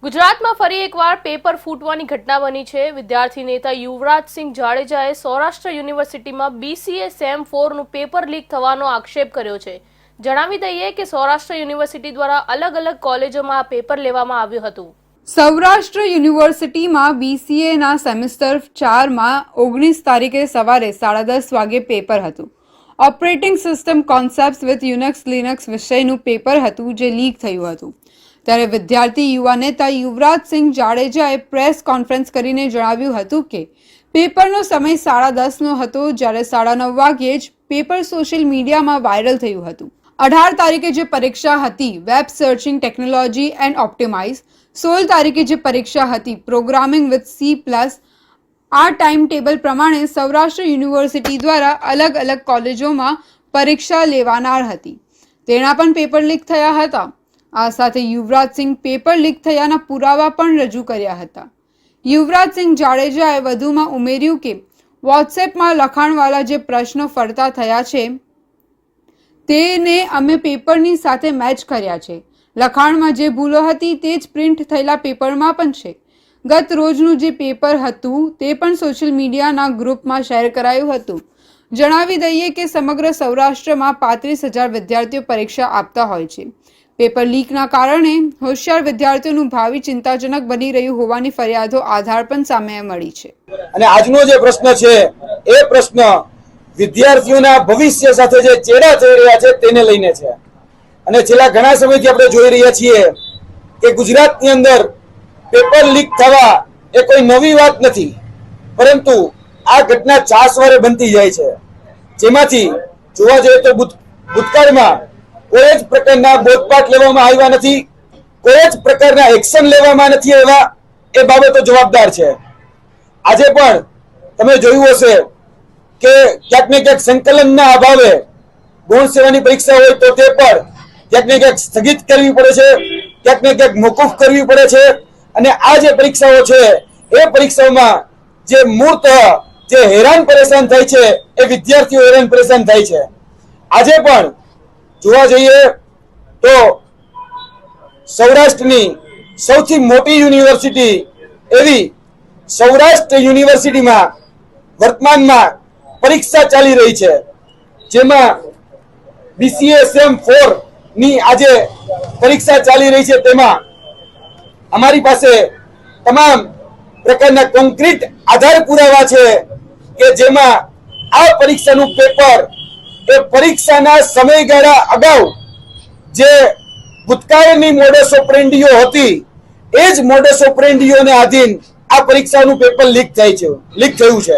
ગુજરાતમાં ફરી એકવાર પેપર ફૂટવાની ઘટના બની છે। વિદ્યાર્થી નેતા યુવરાજસિંહ જાડેજાએ સૌરાષ્ટ્ર યુનિવર્સિટીમાં BCA સેમ 4 નું પેપર લીક થવાનો આક્ષેપ કર્યો છે। જણાવી દઈએ કે સૌરાષ્ટ્ર યુનિવર્સિટી દ્વારા અલગ અલગ કોલેજોમાં આ પેપર લેવામાં આવ્યું હતું। સૌરાષ્ટ્ર યુનિવર્સિટીમાં BCA ના સેમેસ્ટર 4 માં 19 તારીખે સવારે 10:30 વાગે પેપર હતું। Operating system concepts with Unix Linux વિષયનું પેપર હતું જે લીક થયું હતું। ત્યારે વિદ્યાર્થી યુવા નેતા યુવરાજસિંહ જાડેજાએ પ્રેસ કોન્ફરન્સ કરીને જણાવ્યું હતું કે પેપરનો સમય 10:30 નો હતો, જ્યારે 9:30 વાગ્યે જ પેપર સોશિયલ મીડિયામાં વાયરલ થયું હતું। 18 તારીખે જે પરીક્ષા હતી web searching technology and optimize, 16 તારીખે જે પરીક્ષા હતી પ્રોગ્રામિંગ વિથ C+, આ ટાઈમ ટેબલ પ્રમાણે સૌરાષ્ટ્ર યુનિવર્સિટી દ્વારા અલગ અલગ કોલેજોમાં પરીક્ષા લેવાનાર હતી, તેના પણ પેપર લીક થયા હતા। આ સાથે યુવરાજસિંહ પેપર લીક થયાના પુરાવા પણ રજૂ કર્યા હતા। યુવરાજસિંહ જાડેજાએ વધુમાં ઉમેર્યું કે વોટ્સએપમાં લખાણવાળા જે પ્રશ્નો ફરતા થયા છે તેને અમે પેપરની સાથે મેચ કર્યા છે। લખાણમાં જે ભૂલો હતી તે જ પ્રિન્ટ થયેલા પેપરમાં પણ છે। ગત રોજનું જે પેપર હતું તે પણ સોશિયલ મીડિયાના ગ્રુપમાં શેર કરાયું હતું। જણાવી દઈએ કે સમગ્ર સૌરાષ્ટ્રમાં 35,000 વિદ્યાર્થીઓ પરીક્ષા આપતા હોય છે। પેપર લીકના કારણે હોશિયાર વિદ્યાર્થીઓનું ભાવિ ચિંતાજનક બની રહ્યું હોવાની ફરિયાદો આધાર પણ સામે મળી છે। અને આજનો જે પ્રશ્ન છે એ પ્રશ્ન વિદ્યાર્થીઓના ભવિષ્ય સાથે જે ચેડા થઈ રહ્યા છે તેને લઈને છે। અને છેલ્લા ઘણા સમયથી આપણે જોઈ રહ્યા છીએ કે ગુજરાતની અંદર પેપર લીક થવા એ કોઈ નવી વાત નથી, પરંતુ આ ઘટના છાસવારે બનતી જાય છે, જેમાંથી જોવા જઈએ તો ભૂતકાળમાં કોઈ જ પ્રકારના બોધપાઠ લેવામાં આવ્યા નથી, કોઈ જ પ્રકારના એક્શન લેવામાં નથી આવ્યા, એ બાબતો જવાબદાર છે। આજે પણ તમે જોયું હશે કે ક્યાંક ને ક્યાંક સંકલનના અભાવે ગૌણ સેવાની પરીક્ષા હોય તો તે પણ ક્યાંક ને ક્યાંક સ્થગિત કરવી પડે છે, ક્યાંક ને ક્યાંક મોકૂફ કરવી પડે છે। અને આ જે પરીક્ષાઓ છે એ પરીક્ષાઓમાં જે મૂર્ત જે હેરાન પરેશાન થાય છે એ વિદ્યાર્થીઓ હેરાન પરેશાન થાય છે। આજે પણ જોવા જઈએ તો સૌરાષ્ટ્રની સૌથી મોટી યુનિવર્સિટી એવી સૌરાષ્ટ્ર યુનિવર્સિટીમાં વર્તમાનમાં પરીક્ષા ચાલી રહી છે, જેમાં BCA સેમ 4 ની આજે પરીક્ષા ચાલી રહી છે। તેમાં અમારી પાસે તમામ પ્રકારના કોન્ક્રીટ આધાર પુરાવા છે કે જેમાં આ પરીક્ષાનું પેપર એ પરીક્ષાના સમયગાળા અગાઉ જે ભૂતકાળની મોડસ ઓપરેન્ડીઓ હતી એ જ મોડસ ઓપરેન્ડીઓને આધીન આ પરીક્ષાનું પેપર લીક થયું છે।